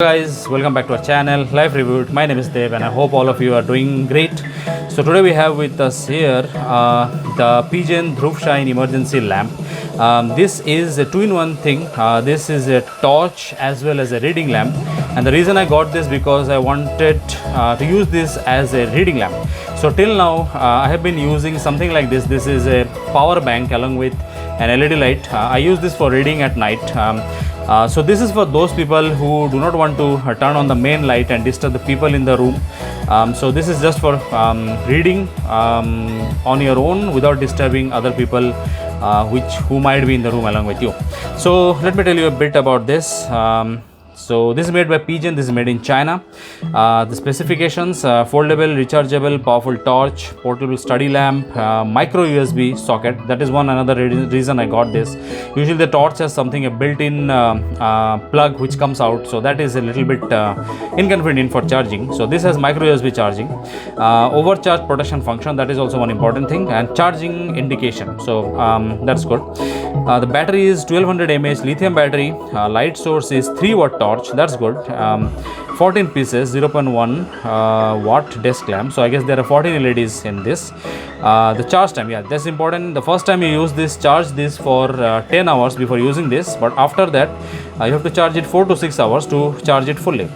Guys, welcome back to our channel Life Reviewed. My name is Dev and I hope all of you are doing great. So today we have with us here the Pigeon Dhruv Shine Emergency Lamp. This is a two-in-one thing. This is a torch as well as a reading lamp, and the reason I got this because I wanted to use this as a reading lamp. So till now I have been using something like this. This is a power bank along with an LED light. I use this for reading at night. So this is for those people who do not want to turn on the main light and disturb the people in the room. So this is just for reading on your own without disturbing other people who might be in the room along with you. So let me tell you a bit about this. So this is made by Pigeon. This is made in China. The specifications: foldable, rechargeable, powerful torch, portable study lamp, micro USB socket. That is another reason I got this. Usually the torch has something, a built-in plug which comes out, so that is a little bit inconvenient for charging. So this has micro USB charging, overcharge protection function. That is also one important thing, and charging indication. So that's good. The battery is 1200 mAh lithium battery. Light source is 3-watt torch. That's good. 14 pieces, 0.1 watt desk lamp. So I guess there are 14 LEDs in this. The charge time, yeah, that's important. The first time you use this, charge this for 10 hours before using this, but after that you have to charge it 4 to 6 hours to charge it fully.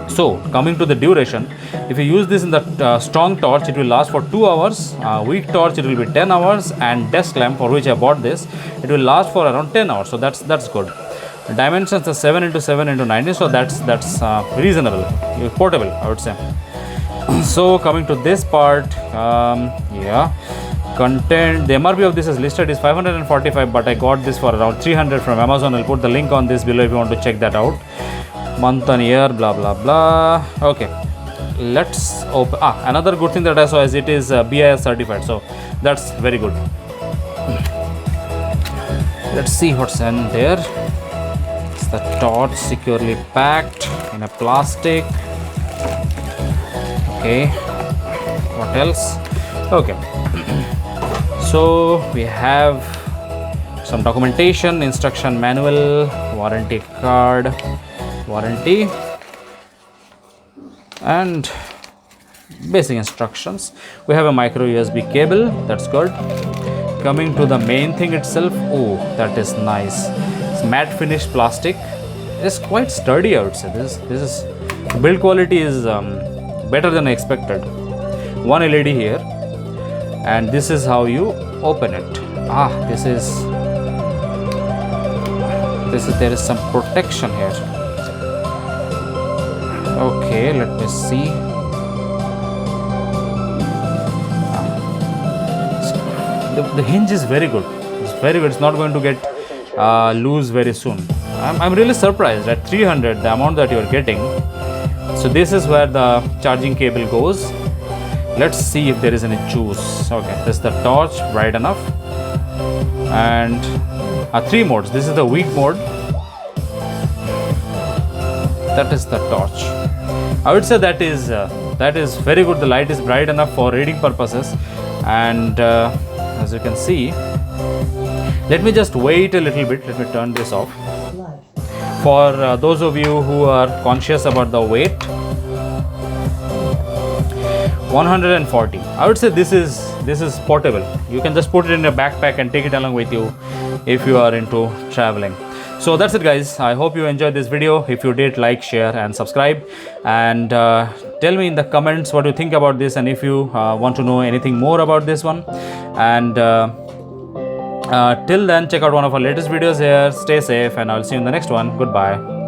So coming to the duration, if you use this in the strong torch, it will last for 2 hours. Weak torch, it will be 10 hours, and desk lamp, for which I bought this, it will last for around 10 hours. So that's good. Dimensions are 7x7x19, so that's reasonable, portable, I would say. So coming to this part, content, the MRP of this is listed is 545, but I got this for around 300 from Amazon. I'll put the link on this below if you want to check that out. Month and year, blah blah blah. Okay, let's open. Another good thing that I saw is it is BIS certified, so that's very good. Let's see what's in there. It's the torch securely packed in a plastic. Okay, what else? Okay, so we have some documentation, instruction manual, warranty card, warranty, and basic instructions. We have a micro USB cable. That's good. Coming to the main thing itself, oh, that is nice. It's matte finish plastic. It's quite sturdy, I would say. This is build quality is better than I expected. One LED here, and this is how you open it. There is some protection here. Okay, let me see. The hinge is very good. It's very good. It's not going to get loose very soon. I'm really surprised at 300, the amount that you're getting. So this is where the charging cable goes. Let's see if there is any juice. Okay, this is the torch, bright enough. And 3 modes. This is the weak mode. That is the torch. I would say that is very good. The light is bright enough for reading purposes, and as you can see, let me just wait a little bit. Let me turn this off. For those of you who are conscious about the weight, 140. I would say this is portable. You can just put it in a backpack and take it along with you if you are into traveling. So that's it, guys. I hope you enjoyed this video. If you did, like, share and subscribe, and tell me in the comments what you think about this, and if you want to know anything more about this one. And till then, check out one of our latest videos here. Stay safe, and I'll see you in the next one. Goodbye.